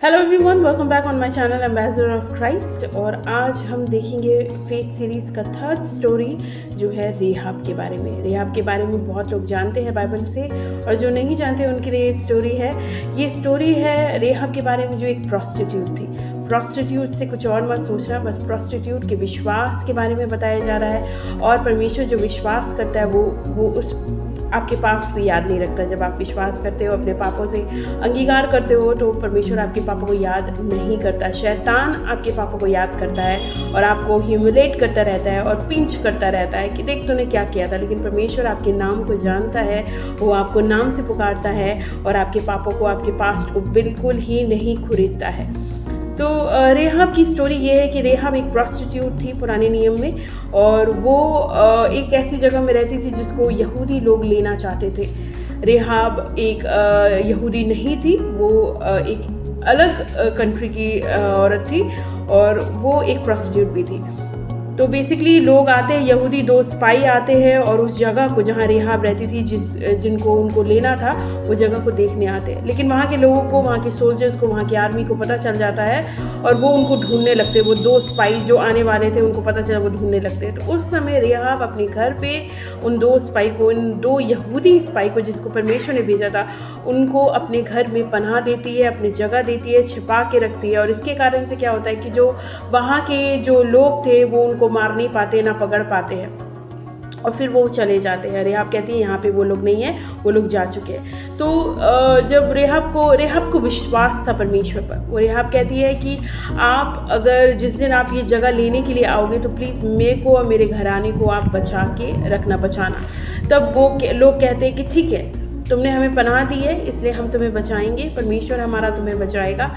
Hello everyone, welcome back on my channel ambassador of Christ. और आज हम देखेंगे फेथ सीरीज़ का थर्ड स्टोरी जो है रेहाब के बारे में। रेहाब के बारे में बहुत लोग जानते हैं बाइबल से, और जो नहीं जानते उनके लिए ये स्टोरी है। ये स्टोरी है रेहाब के बारे में, जो एक प्रोस्टिट्यूट थी। प्रोस्टिट्यूट से कुछ और मत सोचना, बस प्रोस्टिट्यूट के विश्वास के बारे में बताया जा रहा है। और परमेश्वर जो विश्वास करता है वो उस आपके पास भी याद नहीं रखता। जब आप विश्वास करते हो, अपने पापों से अंगीकार करते हो, तो परमेश्वर आपके पापों को याद नहीं करता। शैतान आपके पापों को याद करता है और आपको ह्यूमिलेट करता रहता है और पिंच करता रहता है कि देख तूने क्या किया था। लेकिन परमेश्वर आपके नाम को जानता है, वो आपको नाम से पुकारता है और आपके पापों को, आपके पास्ट को बिल्कुल ही नहीं खुरीदता है। तो रेहाब की स्टोरी ये है कि रेहाब एक प्रोस्टिट्यूट थी पुराने नियम में, और वो एक ऐसी जगह में रहती थी जिसको यहूदी लोग लेना चाहते थे। रेहाब एक यहूदी नहीं थी, वो एक अलग कंट्री की औरत थी, और वो एक प्रोस्टिट्यूट भी थी। तो बेसिकली लोग आते हैं, यहूदी दो स्पाई आते हैं और उस जगह को जहाँ रेहाब रहती थी, जिनको उनको लेना था, वो जगह को देखने आते हैं। लेकिन वहाँ के लोगों को, वहाँ के सोल्जर्स को, वहाँ की आर्मी को पता चल जाता है और वो उनको ढूंढने लगते हैं। वो दो स्पाई जो आने वाले थे, उनको पता चला, वो ढूंढने लगते हैं। तो उस समय रेहाब अपने घर पे उन दो स्पाई को, इन दो यहूदी स्पाई को जिसको परमेश्वर ने भेजा था, उनको अपने घर में पनाह देती है, अपनी जगह देती है, छिपा के रखती है। और इसके कारण से क्या होता है कि जो वहाँ के जो लोग थे वो उनको मार नहीं पाते, ना पकड़ पाते हैं, और फिर वो चले जाते हैं। रेहाब कहती है यहाँ पे वो लोग नहीं है, वो लोग जा चुके हैं। तो जब रेहाब को विश्वास था परमेश्वर पर, वो रेहाब कहती है कि आप अगर जिस दिन आप ये जगह लेने के लिए आओगे तो प्लीज़ मेरे को और मेरे घराने को आप बचा के रखना, बचाना। तब वो लोग कहते हैं कि ठीक है, तुमने हमें पनाह दी है इसलिए हम तुम्हें बचाएंगे, परमेश्वर हमारा तुम्हें बचाएगा।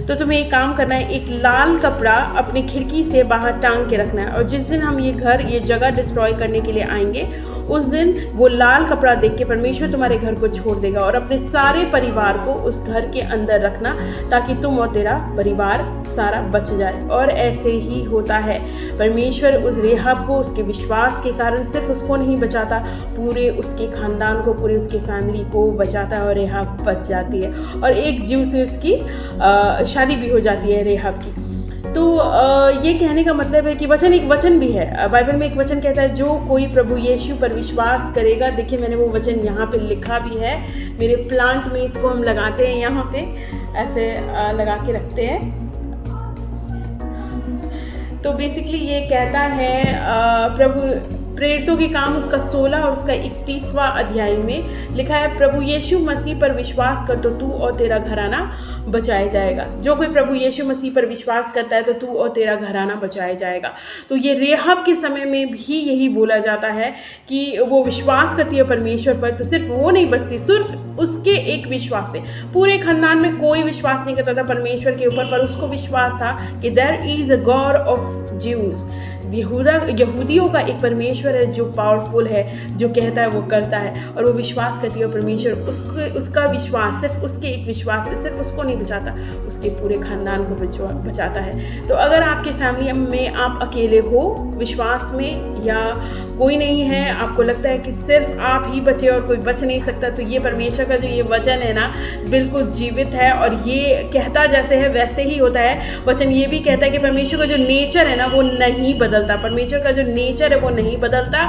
तो तुम्हें एक काम करना है, एक लाल कपड़ा अपनी खिड़की से बाहर टांग के रखना है, और जिस दिन हम ये जगह डिस्ट्रॉय करने के लिए आएंगे, उस दिन वो लाल कपड़ा देख के परमेश्वर तुम्हारे घर को छोड़ देगा, और अपने सारे परिवार को उस घर के अंदर रखना, ताकि तुम और तेरा परिवार सारा बच जाए। और ऐसे ही होता है। परमेश्वर उस रेहाब को उसके विश्वास के कारण सिर्फ उसको नहीं बचाता, पूरे उसके खानदान को, पूरे उसके फैमिली को बचाता है, और रेहाब बच जाती है। और एक जीव से उसकी शादी भी हो जाती है रेहाब की। तो ये कहने का मतलब है कि एक वचन भी है बाइबल में। एक वचन कहता है, जो कोई प्रभु यीशु पर विश्वास करेगा। देखिए, मैंने वो वचन यहाँ पे लिखा भी है, मेरे प्लांट में इसको हम लगाते हैं, यहाँ पे ऐसे लगा के रखते हैं। तो बेसिकली ये कहता है प्रभु प्रेरितों के काम उसका 16 और उसका 31वां अध्याय में लिखा है, प्रभु यीशु मसीह पर विश्वास कर तो तू और तेरा घराना बचाया जाएगा। जो कोई प्रभु यीशु मसीह पर विश्वास करता है तो तू और तेरा घराना बचाया जाएगा। तो ये रेहाब के समय में भी यही बोला जाता है कि वो विश्वास करती है परमेश्वर पर, तो सिर्फ वो नहीं बचती, सिर्फ उसके एक विश्वास से। पूरे खानदान में कोई विश्वास नहीं करता था परमेश्वर के ऊपर, पर उसको विश्वास था कि there is a god of Jews. यहूदियों का एक परमेश्वर है जो पावरफुल है, जो कहता है वो करता है, और वो विश्वास करती है। और परमेश्वर उसका विश्वास, सिर्फ उसके एक विश्वास से सिर्फ उसको नहीं बचाता, उसके पूरे खानदान को बचाता है। तो अगर आपके फैमिली में आप अकेले हो विश्वास में, या कोई नहीं है, आपको लगता है कि सिर्फ आप ही बचे और कोई बच नहीं सकता, तो ये परमेश्वर का जो ये वचन है ना, बिल्कुल जीवित है, और ये कहता जैसे है वैसे ही होता है। वचन ये भी कहता है कि परमेश्वर का जो नेचर है ना, वो नहीं बदलता। परमेश्वर का जो नेचर है वो नहीं बदलता।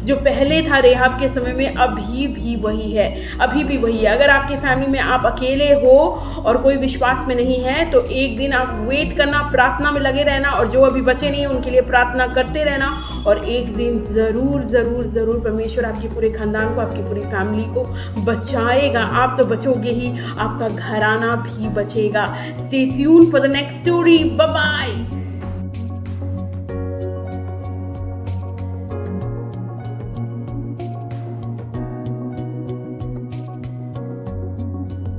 जो पहले था रेहाब के समय में, अभी भी वही है, अभी भी वही है। अगर आपकी फैमिली में आप अकेले हो और कोई विश्वास में नहीं है, तो एक दिन आप वेट करना, प्रार्थना में लगे रहना, और जो अभी बचे नहीं है उनके लिए प्रार्थना करते रहना, और एक दिन ज़रूर ज़रूर ज़रूर परमेश्वर आपके पूरे खानदान को, आपकी पूरी फैमिली को बचाएगा। आप तो बचोगे ही, आपका घराना भी बचेगा। Stay tuned for the next story. Bye bye.